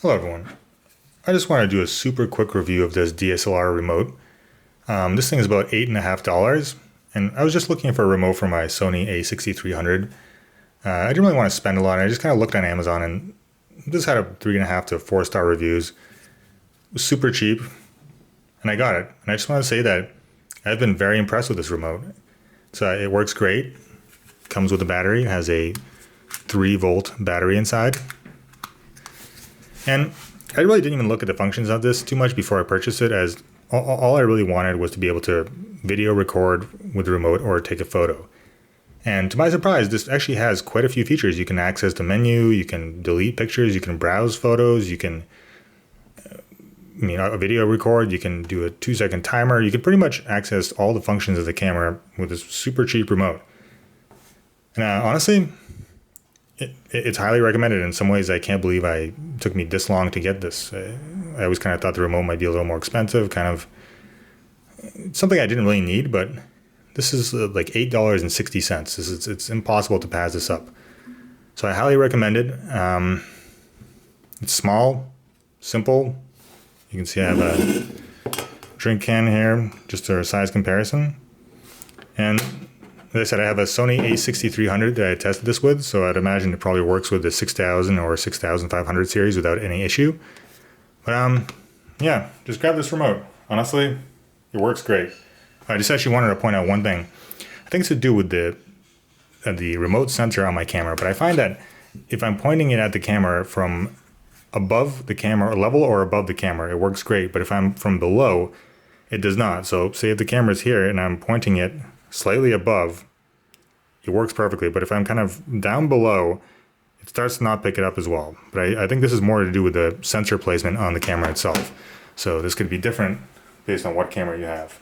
Hello everyone. I just want to do a super quick review of this DSLR remote. This thing is about $8.50, and I was just looking for a remote for my Sony a6300. I didn't really want to spend a lot, and I just kind of looked on Amazon, and this had a 3.5 to 4-star reviews. It was super cheap, and I got it. And I just want to say that I've been very impressed with this remote. So it works great. Comes with a battery. It has a 3-volt battery inside. And I really didn't even look at the functions of this too much before I purchased it, as all I really wanted was to be able to video record with the remote or take a photo. And to my surprise, this actually has quite a few features. You can access the menu, you can delete pictures, you can browse photos, you can a video record, you can do a 2-second timer. You can pretty much access all the functions of the camera with this super cheap remote. And honestly, it's highly recommended. In some ways, I can't believe it took me this long to get this. I always kind of thought the remote might be a little more expensive, kind of something I didn't really need, but this is like $8.60. It's impossible to pass this up. So I highly recommend it. It's small, simple. You can see I have a drink can here, just for a size comparison. And as I said, I have a Sony a6300 that I tested this with, so I'd imagine it probably works with the 6000 or 6500 series without any issue. But yeah, just grab this remote. Honestly, it works great. I just actually wanted to point out one thing. I think it's to do with the remote sensor on my camera, but I find that if I'm pointing it at the camera from above the camera, level or above the camera, it works great, but if I'm from below, it does not. So say if the camera's here and I'm pointing it slightly above, it works perfectly. But if I'm kind of down below, it starts to not pick it up as well. But I think this is more to do with the sensor placement on the camera itself. So this could be different based on what camera you have.